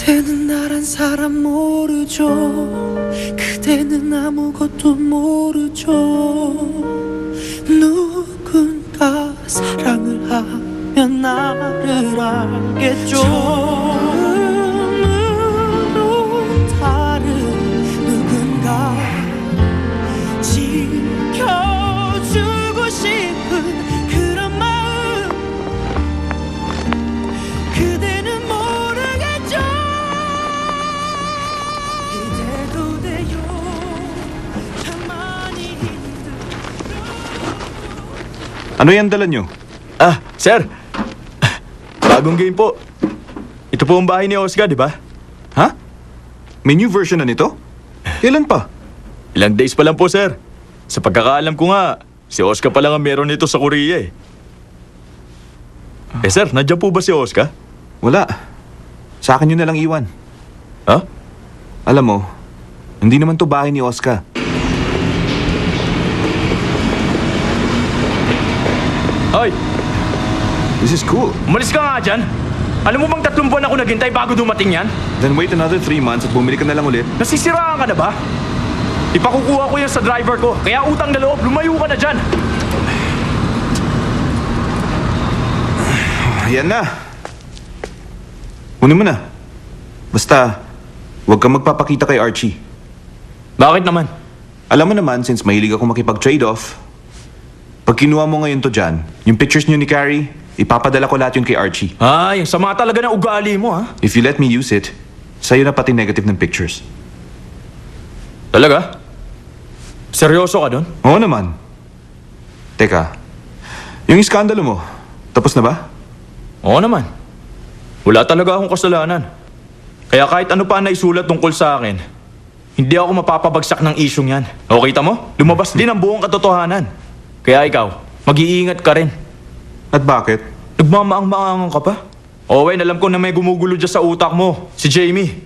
그대는 나란 사람 모르죠. 그대는 아무것도 모르죠. 누군가 사랑을 하면 나를 알겠죠. 처음으로 다른 누군가 지켜주고 싶은 그런 마음 그대는 모르겠죠. 이제도 돼요. 참 많이 Ano yan dala nyo? Sir. Bagong game po. Ito po ang bahay ni Oscar, di ba? Ha? May new version na nito? Kailan pa? Ilang days pa lang po, sir. Sa pagkakaalam ko nga, si Oscar pa lang ang meron nito sa Korea eh. Sir, nandiyan po ba si Oscar? Wala. Sa akin yun na lang iwan. Ha? Alam mo, hindi naman to bahay ni Oscar. Hoy, This is cool. umalis ka nga dyan. Alam mo bang 3 buwan ako naghintay bago dumating yan? Then wait another 3 months at bumili ka na lang ulit. Nasisiraan ka na ba? Ipakukuha ko yan sa driver ko. Kaya utang na loob, lumayo ka na dyan. Ayan na. Kunin mo na. Basta, huwag kang magpapakita kay Archie. Bakit naman? Alam mo naman, since mahilig ako makipag-trade-off, pag kinuha mo ngayon to dyan, yung pictures niyo ni Carrie, ipapadala ko lahat yun kay Archie. Ay, ang sama talaga ng ugali mo, ha? If you let me use it, sa'yo na pati negative ng pictures. Talaga? Seryoso ka doon? Oo naman. Teka, yung iskandalo mo, tapos na ba? Oo naman. Wala talaga akong kasalanan. Kaya kahit ano pa naisulat tungkol sa akin, hindi ako mapapabagsak ng isyong yan. O kita mo? Lumabas din ang buong katotohanan. Kaya ikaw, mag-iingat ka rin. At bakit? Nagmamaang-maangang ka pa? Owen, alam ko na may gumugulo dyan sa utak mo, si Jamie.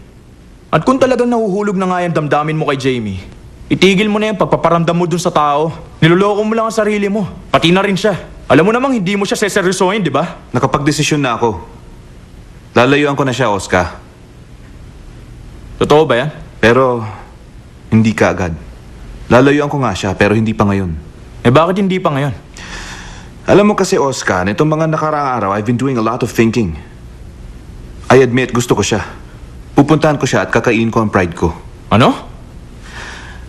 At kung talagang nahuhulog na nga yung damdamin mo kay Jamie, itigil mo na yung pagpaparamdam mo dun sa tao. Niloloko mo lang ang sarili mo, pati na rin siya. Alam mo namang hindi mo siya seseryosohin, di ba? Nakapag-desisyon na ako. Lalayuan ko na siya, Oscar. Totoo ba yan? Pero, hindi ka agad. Lalayuan ko nga siya, pero hindi pa ngayon. Eh bakit hindi pa ngayon? Alam mo kasi, Oscar, nitong mga nakaraang araw, I've been doing a lot of thinking. I admit, gusto ko siya. Pupuntahan ko siya at kakainin ko ang pride ko. Ano?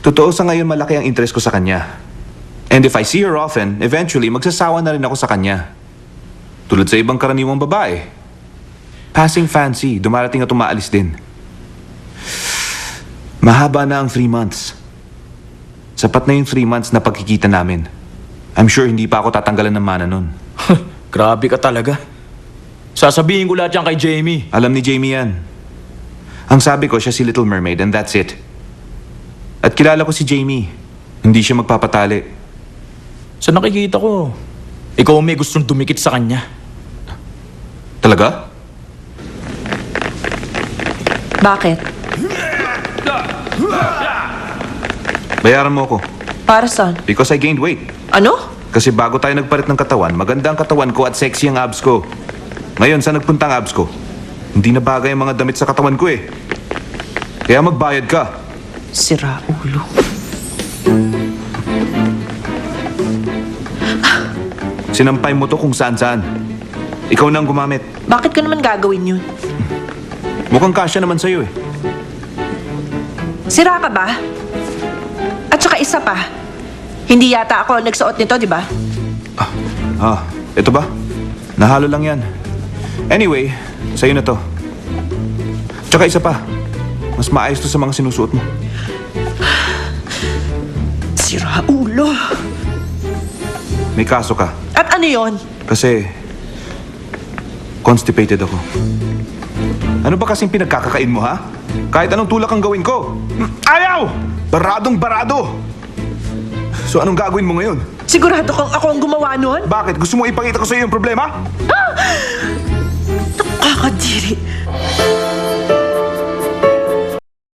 Totoo sa ngayon, malaki ang interest ko sa kanya. And if I see her often, eventually, magsasawa na rin ako sa kanya. Tulad sa ibang karaniwang babae. Passing fancy, dumarating at umaalis din. Mahaba na ang 3 months. Sapat na yung 3 months na pagkikita namin. I'm sure hindi pa ako tatanggalan ng mana nun. Grabe ka talaga. Sasabihin ko lahat yan kay Jamie. Alam ni Jamie yan. Ang sabi ko, siya si Little Mermaid and that's it. At kilala ko si Jamie. Hindi siya magpapatali. Sa nakikita ko, ikaw may gustong dumikit sa kanya. Talaga? Bakit? Bayaran mo ako. Para saan? Because I gained weight. Ano? Kasi bago tayo nagpalit ng katawan, maganda ang katawan ko at sexy ang abs ko. Ngayon, saan nagpunta ang abs ko? Hindi na bagay ang mga damit sa katawan ko eh. Kaya magbayad ka. Sira ulo. Sinampay mo to kung saan-saan. Ikaw na ang gumamit. Bakit ko naman gagawin yun? Mukhang kasya naman sa'yo eh. Sira ka ba? At saka isa pa, hindi yata ako nagsuot nito, di ba? Ito ba? Nahalo lang yan. Anyway, sa'yo na to. Tsaka isa pa, mas maayos to sa mga sinusuot mo. Sira ulo. May kaso ka. At ano yon? Kasi, constipated ako. Ano ba kasing pinagkakakain mo, ha? Kahit anong tulak ang gawin ko. Ayaw! Baradong barado! So anong gagawin mo ngayon? Sigurado kang ako ang gumawa nun? Bakit? Gusto mo ipakita ko sa iyo yung problema? Nakakadiri.